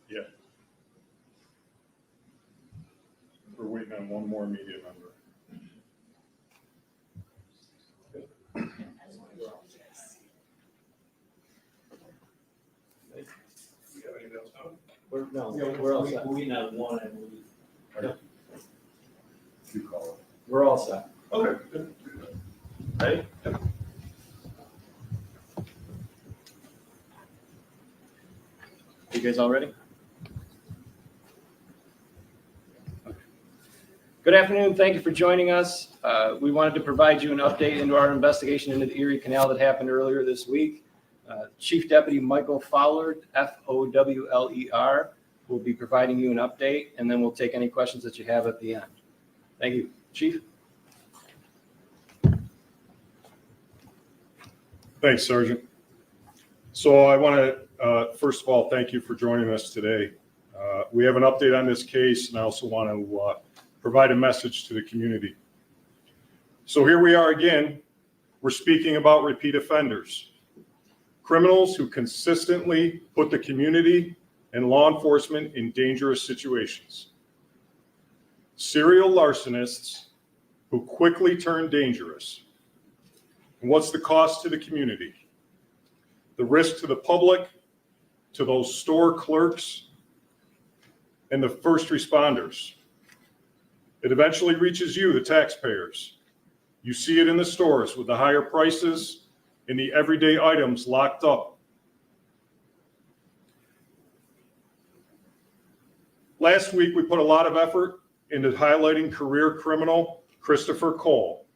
Yeah. We're waiting on one more media member. We're all set. We have one, I believe. Yep. You call it. We're all set. Okay, good. Ready? Yep. You guys all ready? Good afternoon. Thank you for joining us. We wanted to provide you an update into our investigation into the Erie Canal that happened earlier this week. Chief Deputy Michael Fowler, Fowler, will be providing you an update, and then we'll take any questions that you have at the end. Thank you. Chief? Thanks, Sergeant. So I want to, first of all, thank you for joining us today. We have an update on this case, and I also want to provide a message to the community. So here we are again. We're speaking about repeat offenders, criminals who consistently put the community and law enforcement in dangerous situations. Serial larcenists who quickly turn dangerous. And what's the cost to the community? The risk to the public, to those store clerks, and the first responders. It eventually reaches you, the taxpayers. You see it in the stores with the higher prices and the everyday items locked up. Last week, we put a lot of effort into highlighting career criminal Christopher Cole.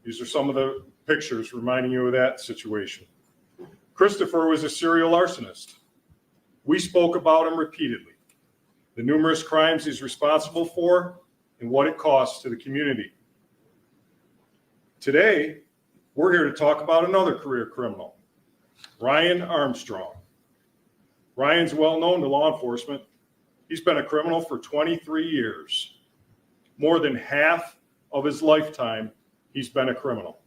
These are some of the pictures reminding you of that situation. Christopher was a serial arsonist. We spoke about him repeatedly, the numerous crimes he's responsible for and what it costs to the community. Today, we're here to talk about another career criminal, Ryan Armstrong. Ryan's well known to law enforcement. He's been a criminal for 23 years. More than half of his lifetime, he's been a criminal.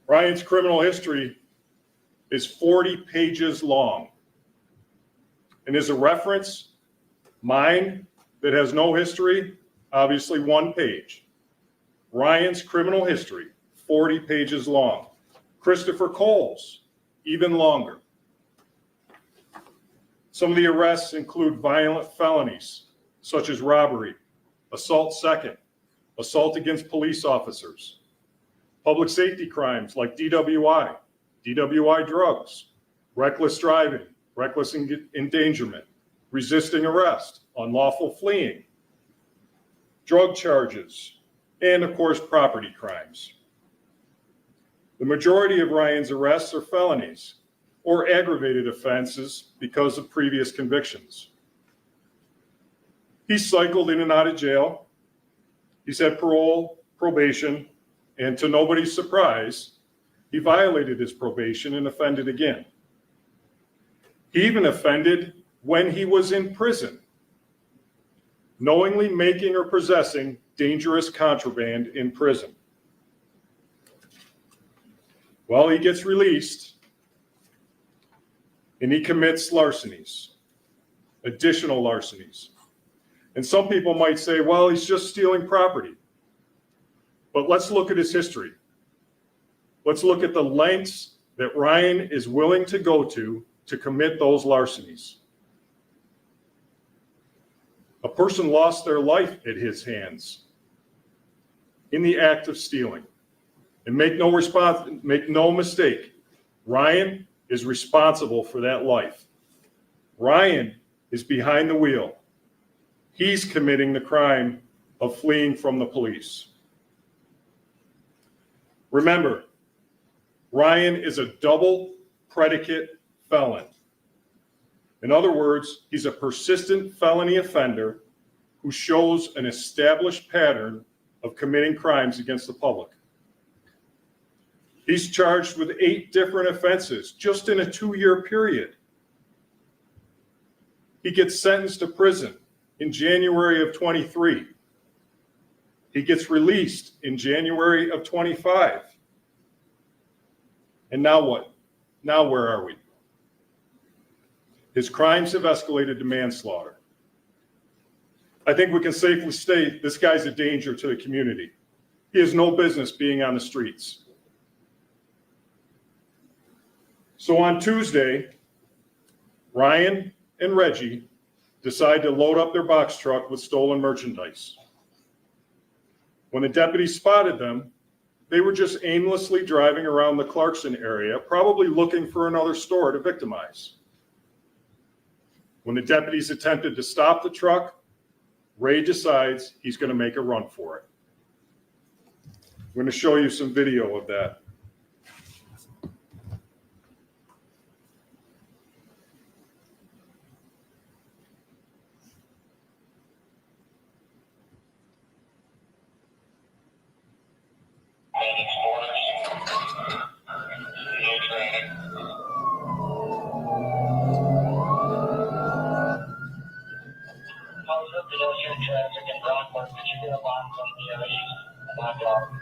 Ryan's criminal history is 40 pages long. And as a reference, mine that has no history, obviously 1 page. Ryan's criminal history, 40 pages long. Christopher Cole's, even longer. Some of the arrests include violent felonies, such as robbery, assault second, assault against police officers, public safety crimes like DWI, DWI drugs, reckless driving, reckless endangerment, resisting arrest, unlawful fleeing, drug charges, and of course, property crimes. The majority of Ryan's arrests are felonies or aggravated offenses because of previous convictions. He's cycled in and out of jail. He's had parole, probation, and to nobody's surprise, he violated his probation and offended again. He even offended when he was in prison, knowingly making or possessing dangerous contraband in prison. Well, he gets released and he commits larcenies, additional larcenies. And some people might say, well, he's just stealing property. But let's look at his history. Let's look at the lengths that Ryan is willing to go to commit those larcenies. A person lost their life at his hands in the act of stealing. And make no mistake, Ryan is responsible for that life. Ryan is behind the wheel. He's committing the crime of fleeing from the police. Remember, Ryan is a double predicate felon. In other words, he's a persistent felony offender who shows an established pattern of committing crimes against the public. He's charged with 8 different offenses just in a 2-year period. He gets sentenced to prison in January of 23. He gets released in January of 25. And now what? Now where are we? His crimes have escalated to manslaughter. I think we can safely state this guy's a danger to the community. He has no business being on the streets. So on Tuesday, Ryan and Reggie decide to load up their box truck with stolen merchandise. When the deputies spotted them, they were just aimlessly driving around the Clarkson area, probably looking for another store to victimize. When the deputies attempted to stop the truck, Ray decides he's going to make a run for it. I'm going to show you some video of that.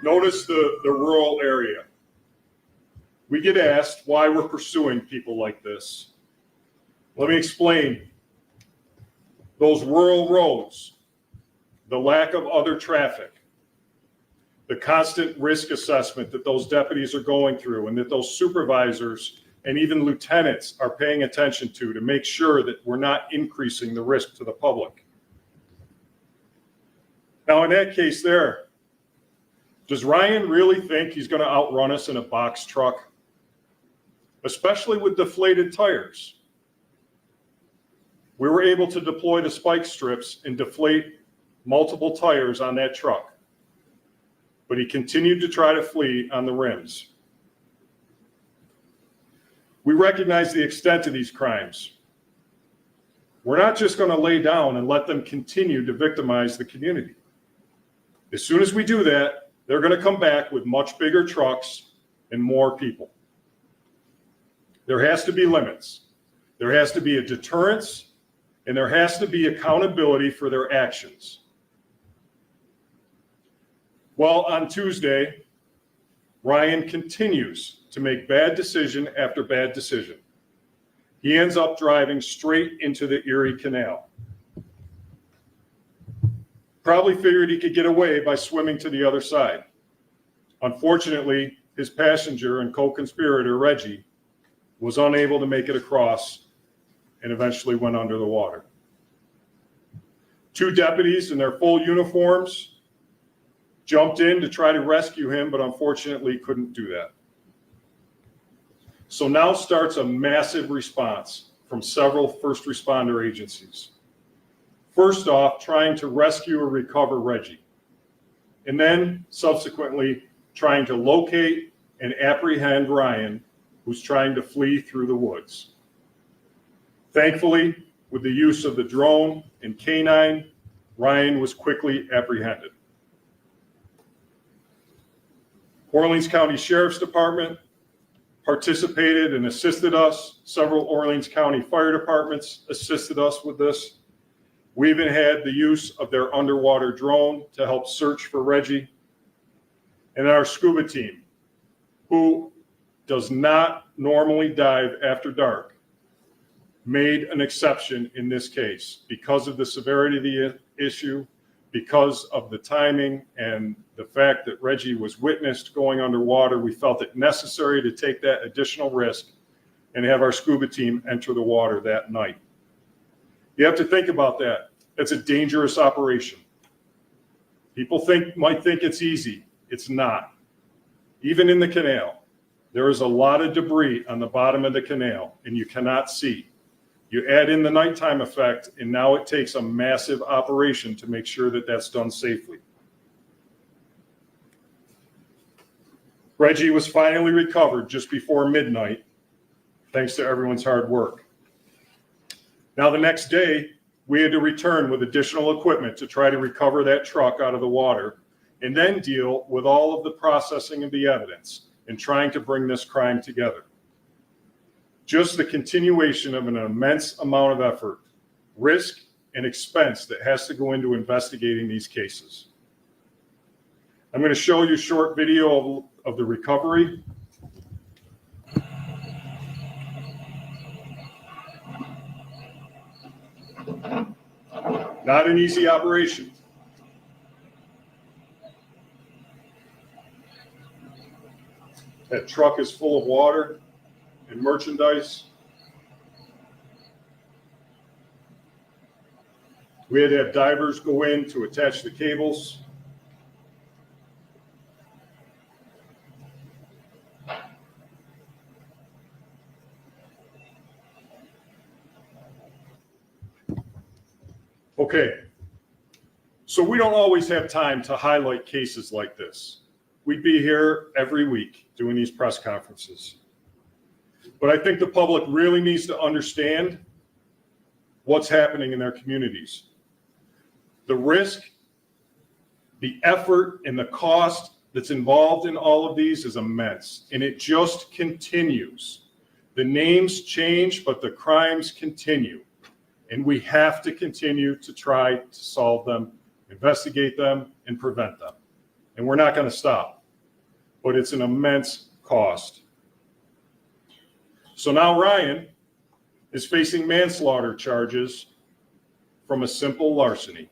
Notice the rural area. We get asked why we're pursuing people like this. Let me explain. Those rural roads, the lack of other traffic, the constant risk assessment that those deputies are going through and that those supervisors and even lieutenants are paying attention to make sure that we're not increasing the risk to the public. Now, in that case there, does Ryan really think he's going to outrun us in a box truck? Especially with deflated tires. We were able to deploy the spike strips and deflate multiple tires on that truck. But he continued to try to flee on the rims. We recognize the extent of these crimes. We're not just going to lay down and let them continue to victimize the community. As soon as we do that, they're going to come back with much bigger trucks and more people. There has to be limits. There has to be a deterrence, and there has to be accountability for their actions. Well, on Tuesday, Ryan continues to make bad decision after bad decision. He ends up driving straight into the Erie Canal. Probably figured he could get away by swimming to the other side. Unfortunately, his passenger and co-conspirator, Reggie, was unable to make it across and eventually went under the water. Two deputies in their full uniforms jumped in to try to rescue him, but unfortunately couldn't do that. So now starts a massive response from several first responder agencies. First off, trying to rescue or recover Reggie, and then subsequently trying to locate and apprehend Ryan, who's trying to flee through the woods. Thankfully, with the use of the drone and canine, Ryan was quickly apprehended. Orleans County Sheriff's Department participated and assisted us. Several Orleans County fire departments assisted us with this. We even had the use of their underwater drone to help search for Reggie. And our scuba team, who does not normally dive after dark, made an exception in this case because of the severity of the issue, because of the timing and the fact that Reggie was witnessed going underwater. We felt it necessary to take that additional risk and have our scuba team enter the water that night. You have to think about that. It's a dangerous operation. People might think it's easy. It's not. Even in the canal, there is a lot of debris on the bottom of the canal, and you cannot see. You add in the nighttime effect, and now it takes a massive operation to make sure that that's done safely. Reggie was finally recovered just before midnight, thanks to everyone's hard work. Now, the next day, we had to return with additional equipment to try to recover that truck out of the water and then deal with all of the processing of the evidence and trying to bring this crime together. Just the continuation of an immense amount of effort, risk, and expense that has to go into investigating these cases. I'm going to show you a short video of the recovery. Not an easy operation. That truck is full of water and merchandise. We had to have divers go in to attach the cables. Okay, so we don't always have time to highlight cases like this. We'd be here every week doing these press conferences. But I think the public really needs to understand what's happening in their communities. The risk, the effort, and the cost that's involved in all of these is immense, and it just continues. The names change, but the crimes continue. And we have to continue to try to solve them, investigate them, and prevent them. And we're not going to stop, but it's an immense cost. So now Ryan is facing manslaughter charges from a simple larceny.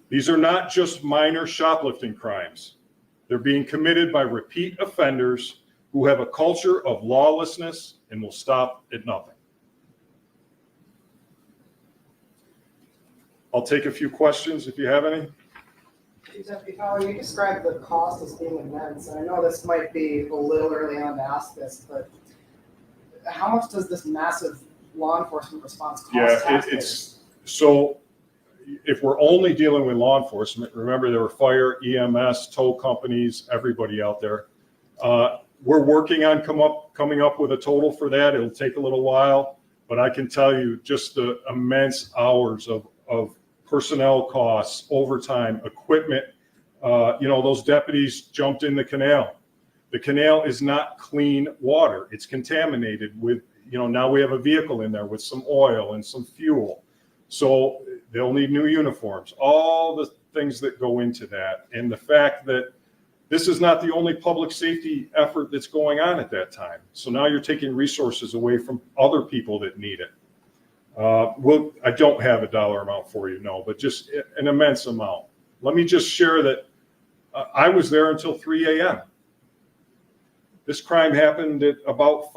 These are not just minor shoplifting crimes. They're being committed by repeat offenders who have a culture of lawlessness and will stop at nothing. I'll take a few questions if you have any. Deputy Fowler, you described the cost as being immense, and I know this might be a little early on to ask this, but how much does this massive law enforcement response cost taxpayers? It's so if we're only dealing with law enforcement, remember there were fire, EMS, tow companies, everybody out there. We're working on coming up with a total for that. It'll take a little while, but I can tell you just the immense hours of personnel costs, overtime, equipment. Those deputies jumped in the canal. The canal is not clean water. It's contaminated with, now we have a vehicle in there with some oil and some fuel. So they'll need new uniforms, all the things that go into that. And the fact that this is not the only public safety effort that's going on at that time. So now you're taking resources away from other people that need it. I don't have a dollar amount for you, no, but just an immense amount. Let me just share that I was there until 3 a.m. This crime happened at about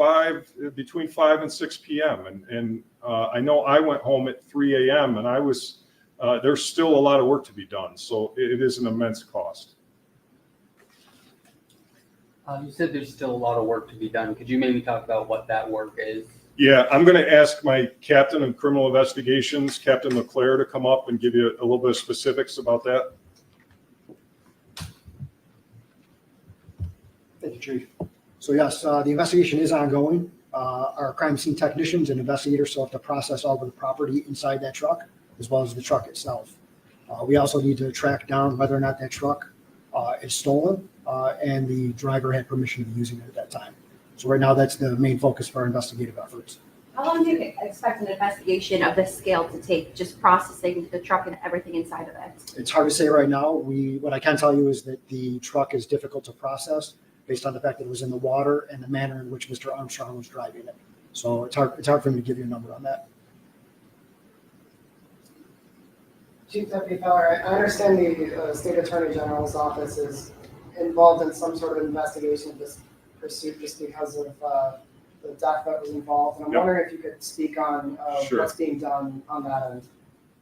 between 5 and 6 p.m. And I know I went home at 3 a.m. and there's still a lot of work to be done. So it is an immense cost. You said there's still a lot of work to be done. Could you maybe talk about what that work is? Yeah, I'm going to ask my captain of criminal investigations, Captain LeClaire, to come up and give you a little bit of specifics about that. Thank you, Chief. So yes, the investigation is ongoing. Our crime scene technicians and investigators still have to process all of the property inside that truck, as well as the truck itself. We also need to track down whether or not that truck is stolen and the driver had permission to be using it at that time. So right now, that's the main focus for our investigative efforts. How long do you expect an investigation of this scale to take, just processing the truck and everything inside of it? It's hard to say right now. What I can tell you is that the truck is difficult to process based on the fact that it was in the water and the manner in which Mr. Armstrong was driving it. So it's hard for me to give you a number on that. Chief Deputy Fowler, I understand the State Attorney General's office is involved in some sort of investigation of this pursuit just because of the death that was involved. And I'm wondering if you could speak on Sure. what's being done on that end.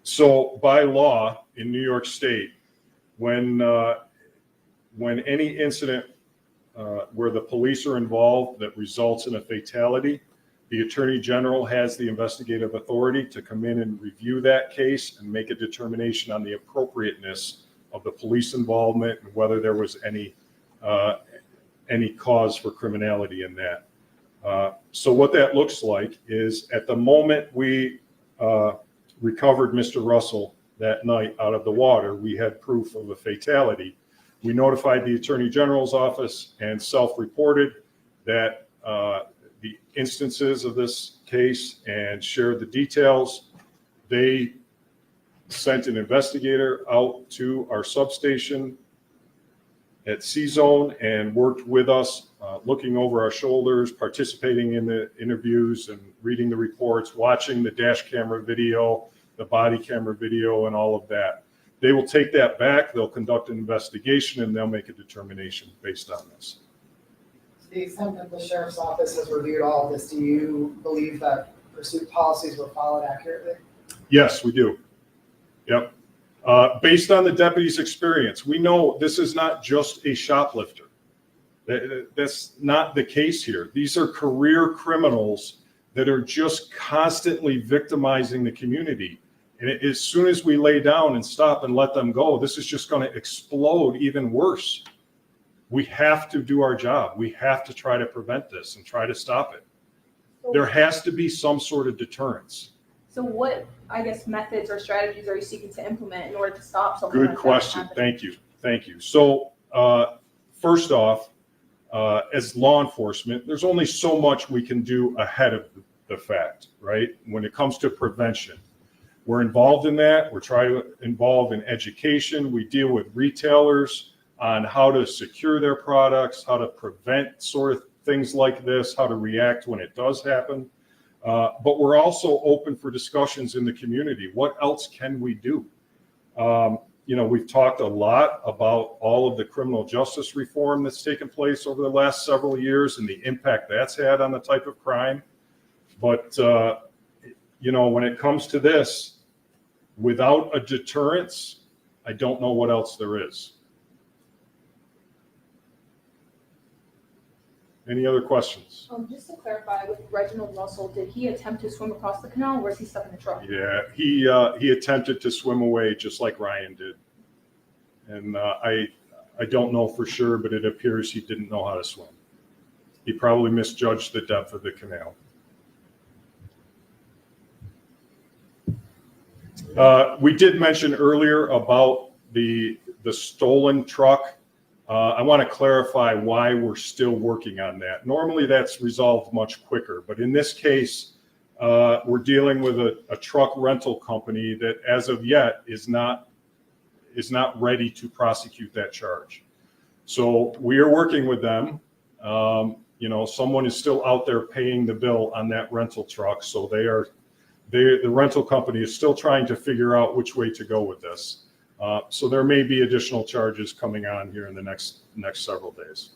So by law in New York State, when any incident where the police are involved that results in a fatality, the Attorney General has the investigative authority to come in and review that case and make a determination on the appropriateness of the police involvement and whether there was any cause for criminality in that. So what that looks like is at the moment we recovered Mr. Russell that night out of the water, we had proof of a fatality. We notified the Attorney General's office and self-reported that the instances of this case and shared the details. They sent an investigator out to our substation at C-Zone and worked with us looking over our shoulders, participating in the interviews and reading the reports, watching the dash camera video, the body camera video, and all of that. They will take that back, they'll conduct an investigation, and they'll make a determination based on this. To the extent that the sheriff's office has reviewed all of this, do you believe that pursuit policies were followed accurately? Yes, we do. Yep. Based on the deputy's experience, we know this is not just a shoplifter. That's not the case here. These are career criminals that are just constantly victimizing the community. And as soon as we lay down and stop and let them go, this is just going to explode even worse. We have to do our job. We have to try to prevent this and try to stop it. There has to be some sort of deterrence. So what, I guess, methods or strategies are you seeking to implement in order to stop something like Good that question. happening? Thank you. Thank you. So first off, as law enforcement, there's only so much we can do ahead of the fact, right? When it comes to prevention. We're involved in that. We're trying to involve in education. We deal with retailers on how to secure their products, how to prevent sort of things like this, how to react when it does happen. But we're also open for discussions in the community. What else can we do? We've talked a lot about all of the criminal justice reform that's taken place over the last several years and the impact that's had on the type of crime. But, when it comes to this, without a deterrence, I don't know what else there is. Any other questions? Just to clarify, with Reginald Russell, did he attempt to swim across the canal, or was he stuck in the truck? Yeah, he attempted to swim away just like Ryan did. And I don't know for sure, but it appears he didn't know how to swim. He probably misjudged the depth of the canal. We did mention earlier about the stolen truck. I want to clarify why we're still working on that. Normally that's resolved much quicker, but in this case, we're dealing with a truck rental company that as of yet is not ready to prosecute that charge. So we are working with them. Someone is still out there paying the bill on that rental truck. So the rental company is still trying to figure out which way to go with this. So there may be additional charges coming on here in the next several days.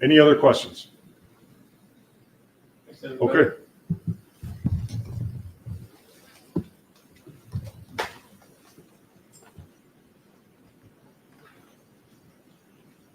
Any other questions? Okay.